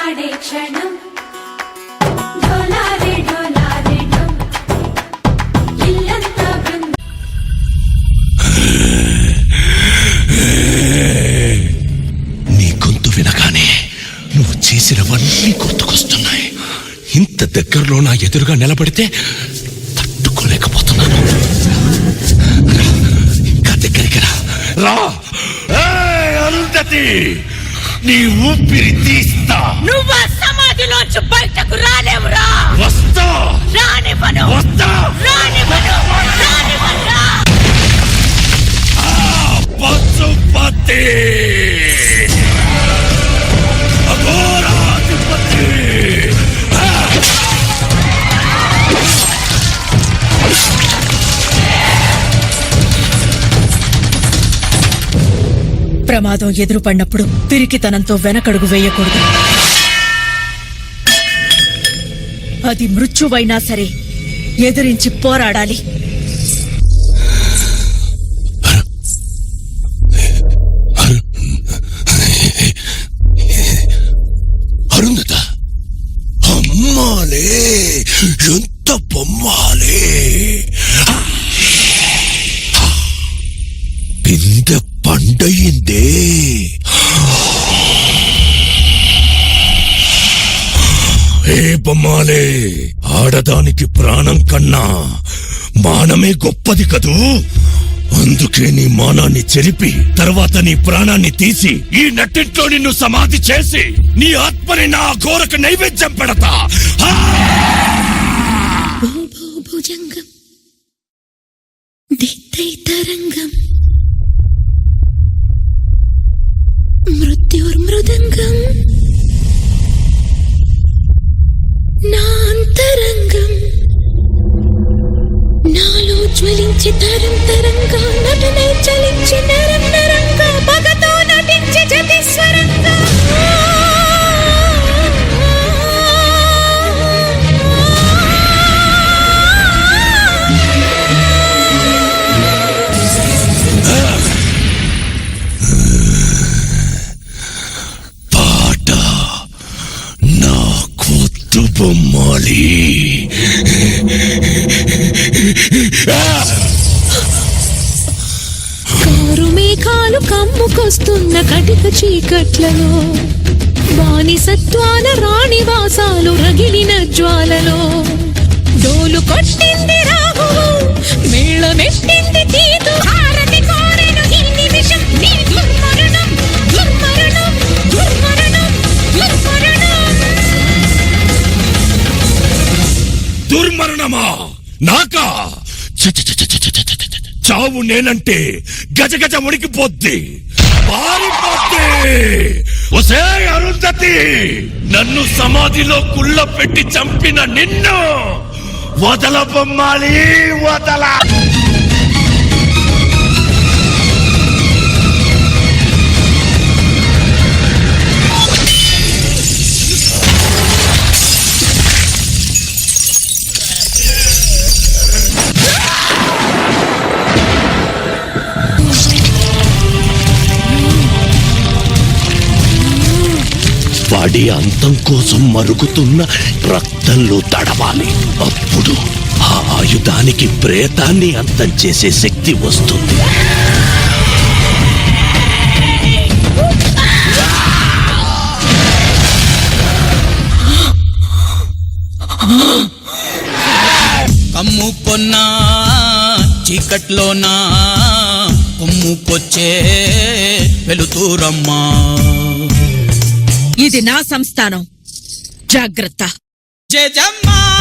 జోలాడే క్షణం డోలారే డోలారే డోమ్ ఇల్లంతా నీ గొంతు వినగానే నువ్వు చేసినవన్నీ గుర్తుకొస్తున్నాయి. ఇంత దగ్గరలో నా ఎదురుగా నిలబడితే తట్టుకోలేకపోతున్నాను. ఇంకా దగ్గరికి రా. అరుంధతి, నీ ఊపిరి తీస్తా. నువ్వు సమాధిలోంచి బయటకు రాలేవురా. వస్తా. రానివ్వను. వస్తా. రానివ్వను. రానివ్వను. పశుపతి, అఘోరాధిపతి. ప్రమాదం ఎదురుపడినప్పుడు పిరికితనంతో వెనకడుగు వేయకూడదు. అది మృత్యువైనా సరే ఎదిరించి పోరాడాలి. అరుంధత, అమ్మాలే, ఎంత బొమ్మాలే. పిందె పండయిందే. ఏ బొమ్మాలే, ఆడదానికి ప్రాణం కన్నా మానమే గొప్పది కదూ. అందుకే నీ మానాన్ని చెరిపి తర్వాత నీ ప్రాణాన్ని తీసి ఈ నట్టింట్లో నిన్ను సమాధి చేసి నీ ఆత్మని నా ఘోరకు నైవేద్యం పెడతా. భుజంగం దిత్తైతరంగం మృత్యుర్మృదంగం నాంతరంగం నాలో జ్వలించి తరం తరంగా నటనై చలించి నరం నరంగా పగతో నటించి జతిస్వరంగా పాట నా కొత్త బొమ్మాలి. కారు మేఘాలు కమ్ముకొస్తున్న కటిక చీకట్లలో బానిసత్వాల రాణివాసాలు రగిలిన జ్వాలలో డోలు కొట్టింది రాహు మేళమెట్టింది తీదు హారతి కోరెను ఈ నిమిషం నీ దుర్మరణం దుర్మరణం దుర్మరణం దుర్మరణం. దుర్మరణమా నాకా? చావు నేనంటే గజగజ ఉడికిపోద్ది, పారిపోద్ది. ఒసే అరుంధతి, నన్ను సమాధిలో కుళ్ళ పెట్టి చంపిన నిన్ను వదల బొమ్మాలి, వదల. వాడి అంతం కోసం మరుగుతున్న రక్తంలో తడవాలి. అప్పుడు ఆ ఆయుధానికి ప్రేతాన్ని అంతం చేసే శక్తి వస్తుంది. కమ్ము కొన్నా చీకట్లోనా కొమ్ముకొచ్చే వెలుతురమ్మా. ఇది నా సంస్థానం, జాగ్రత్త. జయజమ్మా.